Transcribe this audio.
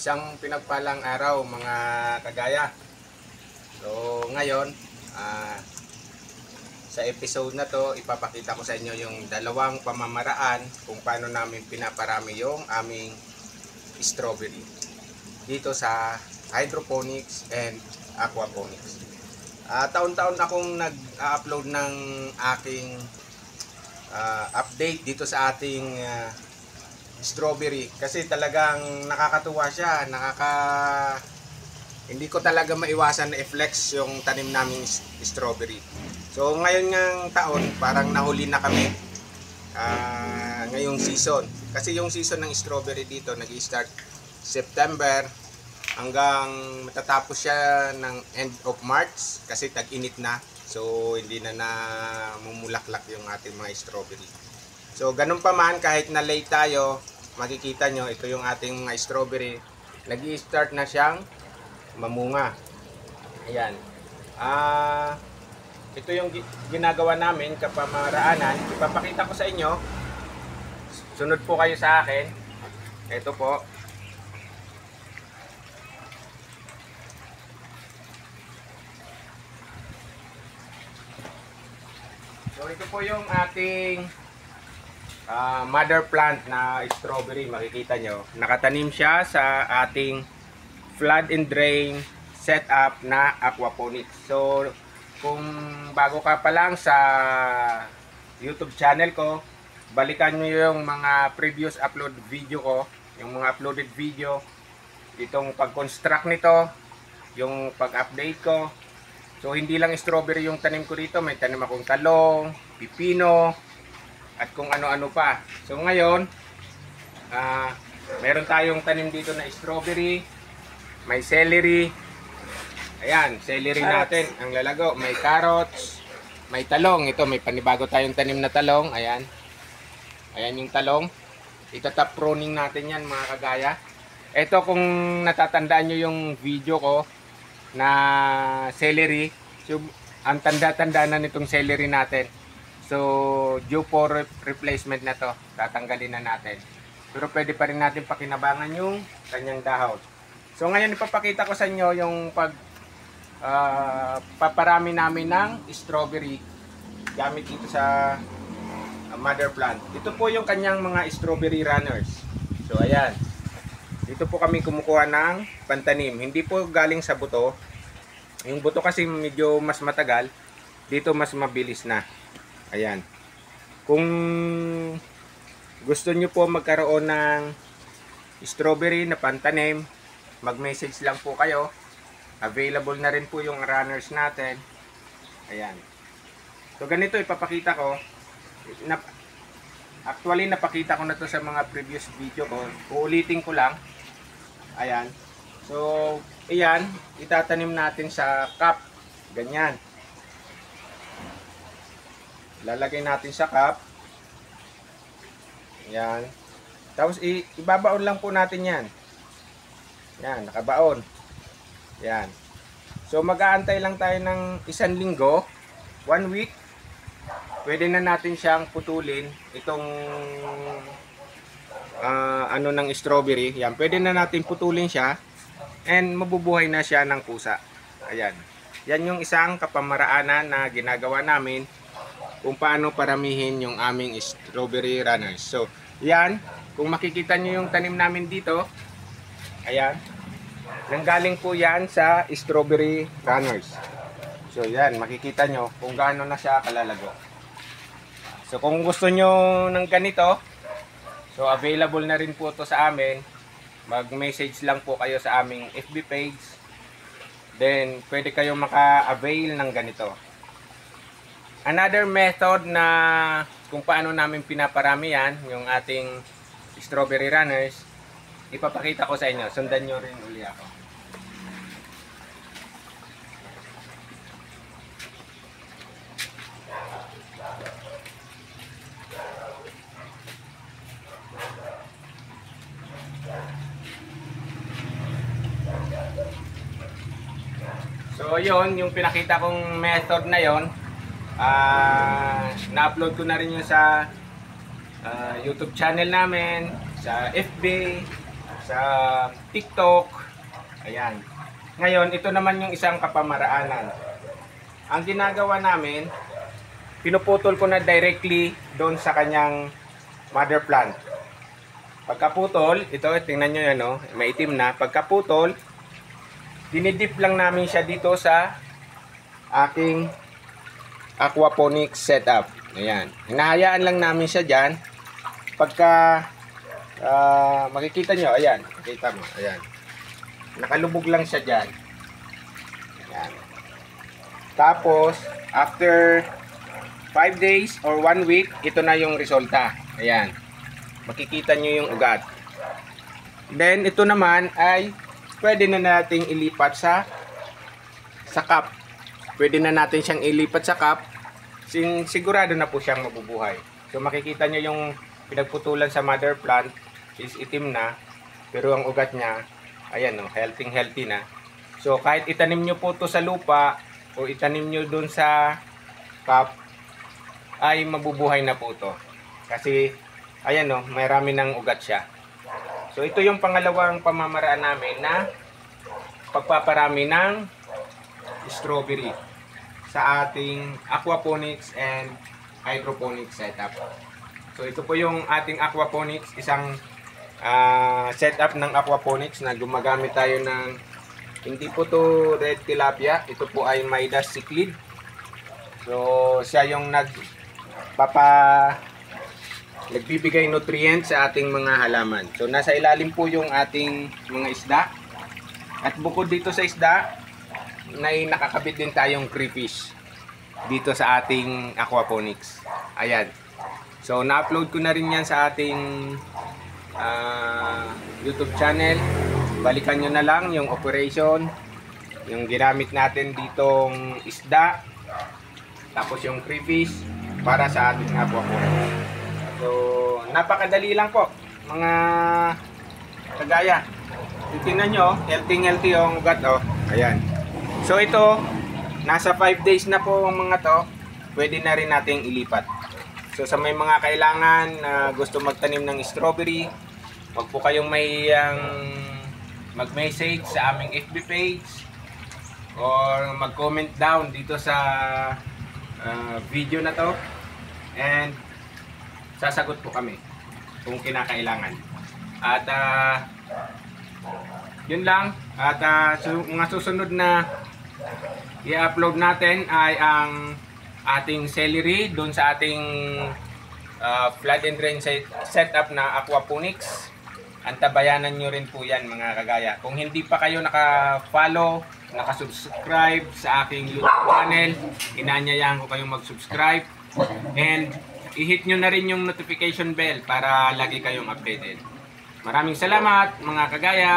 Isang pinagpalang araw mga kagaya. So ngayon, sa episode na to, ipapakita ko sa inyo yung dalawang pamamaraan kung paano namin pinaparami yung aming strawberry dito sa hydroponics and aquaponics. Taon-taon akong nag-upload ng aking update dito sa ating strawberry kasi talagang nakakatuwa siya, hindi ko talaga maiwasan na i-flex yung tanim naming strawberry. So ngayon ng taon parang nahuli na kami ngayong season. Kasi yung season ng strawberry dito nag-i-start September hanggang matatapos siya ng end of March kasi tag-init na. So hindi na mumulaklak yung ating mga strawberry. So ganun pa man, kahit na late tayo, makikita nyo ito yung ating mga strawberry. Nag-i-start na siyang mamunga. Ayan. Ito yung ginagawa namin kapamaraanan. Ipapakita ko sa inyo. Sunod po kayo sa akin. Ito po. So ito po yung ating mother plant na strawberry. Makikita nyo. Nakatanim siya sa ating flood and drain setup na aquaponics. So kung bago ka pa lang sa YouTube channel ko, balikan nyo yung mga previous upload video ko, yung mga uploaded video, itong pag-construct nito, yung pag-update ko. So hindi lang strawberry yung tanim ko dito, may tanim akong talong, pipino, at kung ano-ano pa. So ngayon, meron tayong tanim dito na strawberry, may celery. Ayan, celery natin ang lalago. May carrots, may talong. Ito, may panibago tayong tanim na talong. Ayan. Ayan yung talong. Itatap pruning natin yan mga kagaya. Ito, kung natatandaan nyo yung video ko na celery, so, ang tanda-tanda na nitong celery natin. So, due for replacement na to. Tatanggalin na natin. Pero pwede pa rin natin pakinabangan yung kanyang dahon. So, ngayon ipapakita ko sa inyo yung paparami namin ng strawberry gamit dito sa mother plant. Ito po yung kanyang mga strawberry runners. So ayan, dito po kami kumukuha ng pantanim. Hindi po galing sa buto. Yung buto kasi medyo mas matagal, dito mas mabilis na. Ayan, kung gusto nyo po magkaroon ng strawberry na pantanim, mag-message lang po kayo. Available na rin po yung runners natin. Ayan. So ganito ipapakita ko. Actually napakita ko na to sa mga previous video ko. Uulitin ko lang. Ayan. So ayan, itatanim natin sa cup. Ganyan. Lalagay natin sa cup. Ayan. Tapos ibabaon lang po natin yan. Yan, nakabaon. Yan. So mag-aantay lang tayo ng 1 linggo, 1 week. Pwede na natin siyang putulin itong ano ng strawberry. Yan, pwede na natin putulin siya and mabubuhay na siya ng pusa. Ayan. Yan yung isang kapamaraanan na ginagawa namin kung paano paramihin yung aming strawberry runners. So, yan, kung makikita nyo yung tanim namin dito, ayan. Nanggaling po yan sa strawberry runners. So yan, makikita nyo kung gaano na siya kalalago. So kung gusto nyo ng ganito, so available na rin po to sa amin. Mag-message lang po kayo sa aming FB page. Then pwede kayo maka-avail ng ganito. Another method na kung paano namin pinaparami yan, yung ating strawberry runners, ipapakita ko sa inyo. Sundan nyo rin uli ako. So yun, yung pinakita kong method na yon, na-upload ko na rin yun sa YouTube channel namin, sa FB, sa TikTok. Ayan. Ngayon, ito naman yung isang kapamaraanan. Ang ginagawa namin, pinuputol ko na directly doon sa kanyang mother plant. Pagkaputol, ito, tingnan nyo yan, oh, maitim na. Pagkaputol, dinidip lang namin siya dito sa aking aquaponics setup. Ayan. Hinahayaan lang namin siya dyan. Pagka makikita nyo, ayan. Makita mo, ayan. Nakalubog lang siya dyan. Ayan. Tapos, after 5 days or 1 week, ito na yung resulta. Ayan. Makikita nyo yung ugat. Then, ito naman ay pwede na nating ilipat sa cup. Pwede na natin siyang ilipat sa cup. Sigurado na po siyang mabubuhay. So, makikita nyo yung pinagputulan sa mother plant is itim na. Pero ang ugat niya, ayan, oh, healthy na. So, kahit itanim nyo po to sa lupa o itanim nyo dun sa cup, ay mabubuhay na po to. Kasi, ayan, oh, may rami ng ugat siya. So, ito yung pangalawang pamamaraan namin na pagpaparami ng strawberry sa ating aquaponics and hydroponics setup. So, ito po yung ating aquaponics, isang setup ng aquaponics na gumagamit tayo ng, hindi po to red tilapia, ito po ay Midas cichlid. So, siya yung nagbibigay nutrients sa ating mga halaman. So, nasa ilalim po yung ating mga isda. At bukod dito sa isda, nakakabit din tayong crayfish dito sa ating aquaponics. Ayan. So, na-upload ko na rin yan sa ating YouTube channel. Balikan nyo na lang yung operation, yung ginamit natin ditong isda, tapos yung crayfish para sa ating aquaponics. So, napakadali lang po, mga kagaya. Tingnan nyo, healthy yung ugat, oh. Ayan. So, ito, nasa 5 days na po ang mga to, pwede na rin nating ilipat. So, sa may mga kailangan na gusto magtanim ng strawberry, wag po kayong mag-message sa aming FB page or mag-comment down dito sa video na to, and sasagot po kami kung kinakailangan. At yun lang. At mga susunod na i-upload natin ay ang ating celery doon sa ating flood and drain setup na aquaponics. Antabayanan nyo rin po yan, mga kagaya. Kung hindi pa kayo naka-follow, naka-subscribe sa aking YouTube channel, inanyayahan ko kayong mag-subscribe. And i-hit nyo na rin yung notification bell para lagi kayong updated. Maraming salamat, mga kagaya!